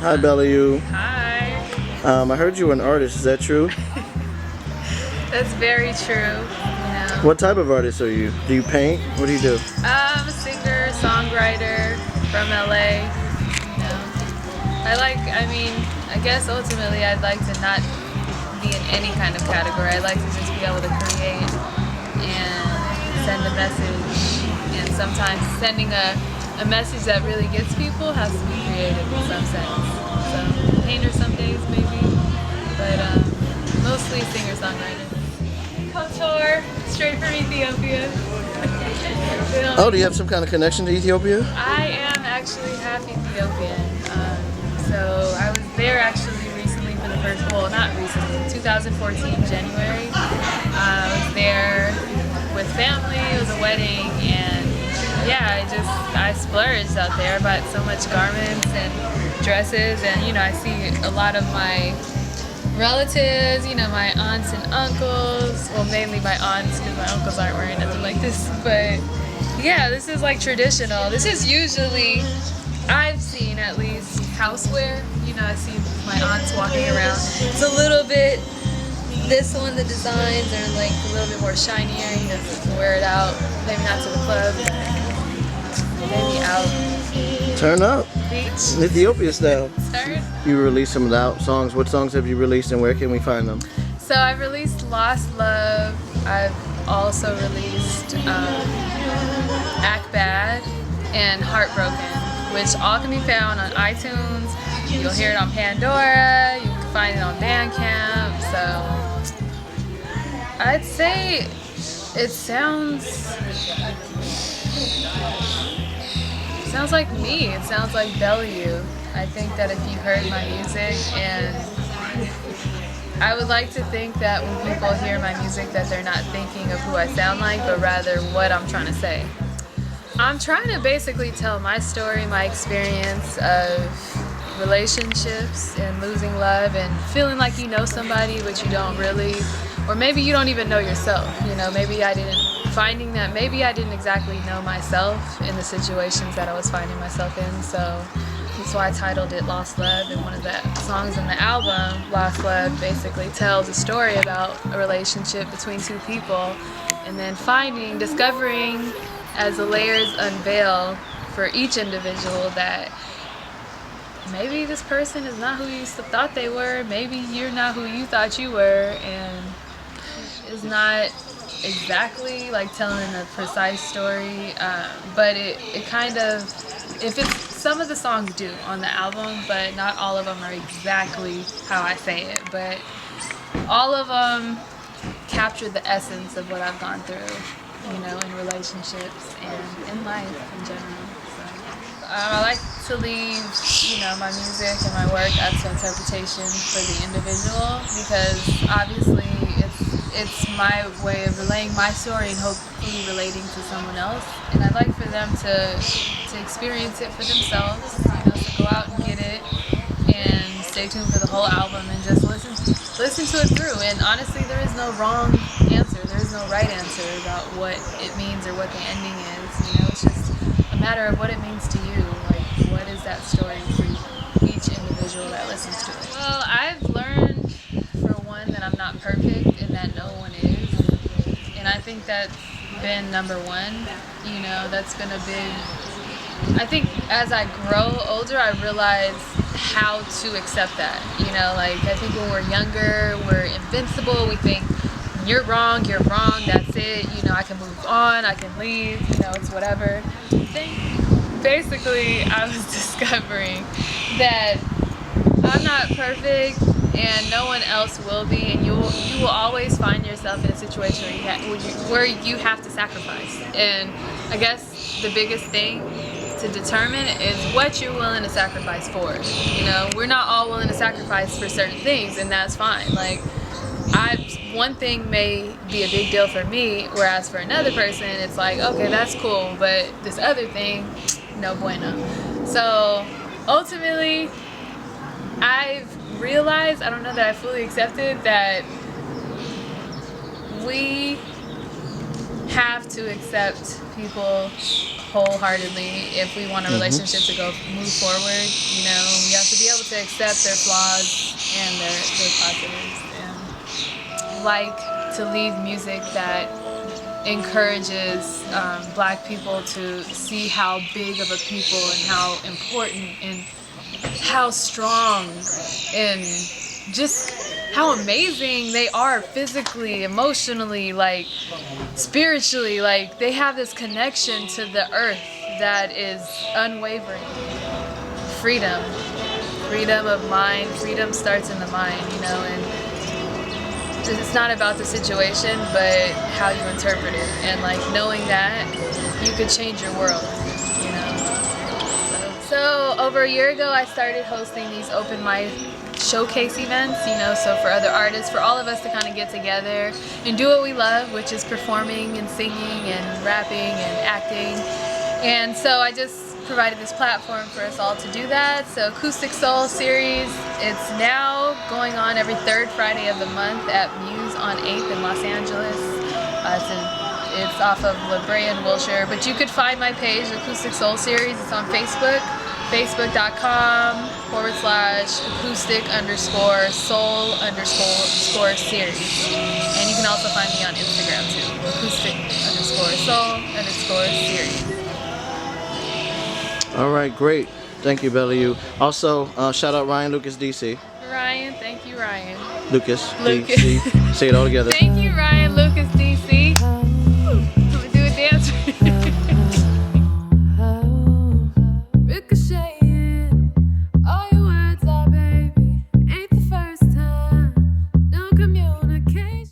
Hi, BELIU. Hi. I heard you were an artist. Is that true? That's very true. You know, What type of artist are you? Do you paint? What do you do? I'm a singer, songwriter from LA. You know, I guess ultimately I'd like to not be in any kind of category. I'd like to just be able to create and send a message. And sometimes sending a message that really gets people has to be creative in some sense. So, painter some days maybe, but mostly singer-songwriter. Couture, straight from Ethiopia. Oh, do you have some kind of connection to Ethiopia? I am actually half Ethiopian. So I was there actually recently for the first, well, not recently, 2014 January. I was there with family. It was a wedding, and yeah, I splurged out there. I bought so much garments and dresses, and I see a lot of my relatives, my aunts and uncles, well, mainly my aunts because my uncles aren't wearing nothing like this, but yeah, this is like traditional. This is usually, I've seen at least, housewear. I see my aunts walking around. It's a little bit, this one, the designs are like a little bit more shinier, you can wear it out, maybe not to the club, maybe out. Turn up. Beach. Ethiopia style. Turn. You released some of the songs. What songs have you released and where can we find them? So I've released Lost Love. I've also released Act Bad and Heartbroken, which all can be found on iTunes. You'll hear it on Pandora. You can find it on Bandcamp. So I'd say it sounds like me. It sounds like BELIU. I think that if you heard my music, and I would like to think that when people hear my music that they're not thinking of who I sound like, but rather what I'm trying to say. I'm trying to basically tell my story, my experience of relationships and losing love and feeling like you know somebody but you don't really, or maybe you don't even know yourself. Finding that maybe I didn't exactly know myself in the situations that I was finding myself in. So that's why I titled it Lost Love, and one of the songs in the album, Lost Love, basically tells a story about a relationship between two people, and then discovering as the layers unveil for each individual that maybe this person is not who you thought they were, maybe you're not who you thought you were, and it's not exactly like telling a precise story, but it kind of, some of the songs do on the album, but not all of them are exactly how I say it, but all of them capture the essence of what I've gone through, in relationships and in life in general. So, I like to leave, my music and my work up to interpretation for the individual, because obviously it's my way of relaying my story and hopefully relating to someone else, and I'd like for them to experience it for themselves, to go out and get it and stay tuned for the whole album and just listen to it through. And honestly, there is no wrong answer, there is no right answer about what it means or what the ending is. It's just a matter of what it means to you, like what is that story for each individual that listens to it. Well, I've learned, for one, that I'm not perfect and that no one is, and I think that's been number one. That's been a big, I think as I grow older I realize how to accept that. I think when we're younger we're invincible, we think you're wrong, that's it, I can move on, I can leave, it's whatever. Basically I was discovering that I'm not perfect and no one else will be, and you will always find yourself in a situation where you have to sacrifice. And I guess the biggest thing to determine is what you're willing to sacrifice for. We're not all willing to sacrifice for certain things, and that's fine. One thing may be a big deal for me, whereas for another person it's like, okay, that's cool, but this other thing, no bueno. So ultimately I've realized, I don't know that I fully accepted, that we have to accept people wholeheartedly if we want a relationship to move forward. You know, you have to be able to accept their flaws and their positives, and like to leave music that encourages Black people to see how big of a people and how important and how strong and just how amazing they are physically, emotionally, like spiritually. Like they have this connection to the earth that is unwavering. Freedom of mind. Freedom starts in the mind, you know, and it's not about the situation but how you interpret it, and like knowing that you could change your world, you know. So over a year ago I started hosting these open mic showcase events, you know, so for other artists, for all of us to kind of get together and do what we love, which is performing and singing and rapping and acting. And so I just provided this platform for us all to do that. So Acoustic Soul series, it's now going on every third Friday of the month at Muse on 8th in Los Angeles. It's off of La Brea and Wilshire, but you could find my page, Acoustic Soul series. It's on Facebook, facebook.com/acoustic_soul_series. And you can also find me on Instagram too, acoustic_soul_series. All right, great. Thank you, BELIU. Also, shout out Ryan Lucas DC. Ryan, thank you, Ryan. Lucas Lucas. DC. Say it all together. Thank you.